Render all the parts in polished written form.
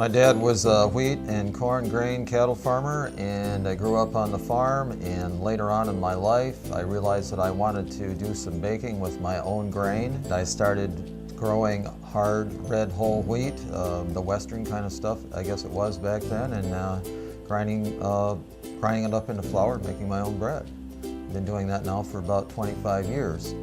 My dad was a wheat and corn grain cattle farmer, and I grew up on the farm, and later on in my life I realized that I wanted to do some baking with my own grain. I started growing hard red whole wheat, the western kind of stuff I guess it was back then, and grinding it up into flour and making my own bread. I've been doing that now for about 25 years.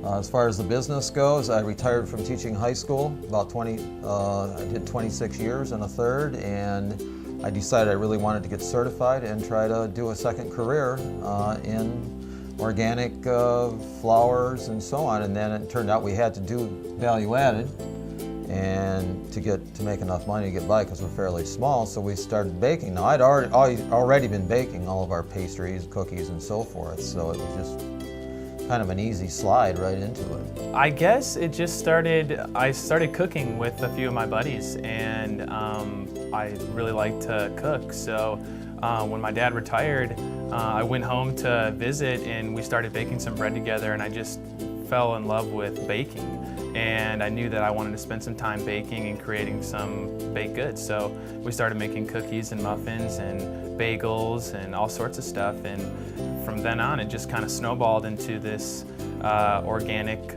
As far as the business goes, I retired from teaching high school I did 26 years and a third, and I decided I really wanted to get certified and try to do a second career in organic flours and so on. And then it turned out we had to do value added and to make enough money to get by, because we're fairly small, so we started baking. Now I'd already been baking all of our pastries, cookies, and so forth, so it was just kind of an easy slide right into it. I guess it just I started cooking with a few of my buddies, and I really like to cook. So when my dad retired, I went home to visit, and we started baking some bread together, and I just fell in love with baking. And I knew that I wanted to spend some time baking and creating some baked goods. So we started making cookies and muffins and bagels and all sorts of stuff. And from then on, it just kind of snowballed into this organic,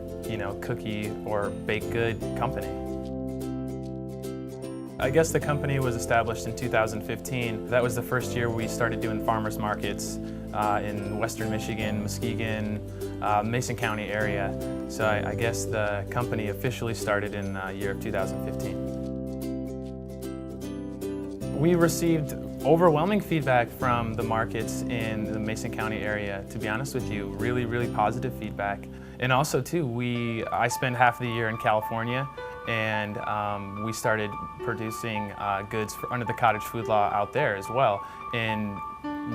cookie or baked good company. I guess the company was established in 2015. That was the first year we started doing farmers markets in western Michigan, Muskegon, Mason County area. So I guess the company officially started in the year of 2015. We received overwhelming feedback from the markets in the Mason County area, to be honest with you. Really, really positive feedback. And also too, I spend half the year in California, and we started producing goods under the cottage food law out there as well. And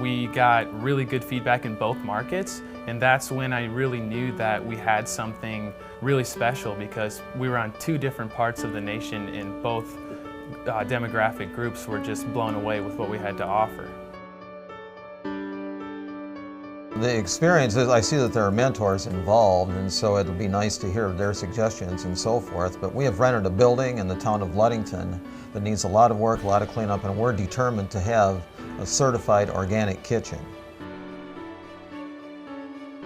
we got really good feedback in both markets, and that's when I really knew that we had something really special, because we were on two different parts of the nation, and both demographic groups were just blown away with what we had to offer. The experience is, I see that there are mentors involved, and so it'll be nice to hear their suggestions and so forth. But we have rented a building in the town of Ludington that needs a lot of work, a lot of cleanup, and we're determined to have a certified organic kitchen.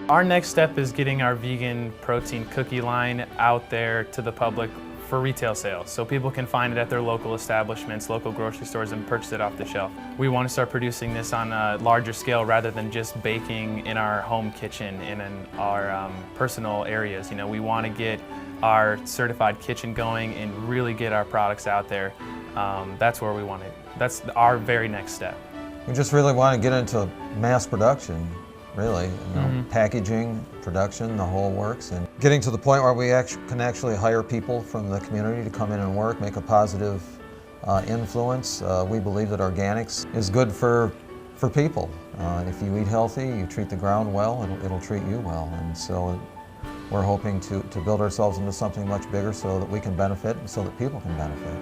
Our next step is getting our vegan protein cookie line out there to the public for retail sales, so people can find it at their local establishments, local grocery stores, and purchase it off the shelf. We want to start producing this on a larger scale rather than just baking in our home kitchen and in our personal areas. We want to get our certified kitchen going and really get our products out there. That's where we want it. That's our very next step. We just really want to get into mass production, really, packaging, production, the whole works, and getting to the point where we can actually hire people from the community to come in and work, make a positive influence. We believe that organics is good for people. If you eat healthy, you treat the ground well, it'll treat you well. And so we're hoping to build ourselves into something much bigger so that we can benefit and so that people can benefit.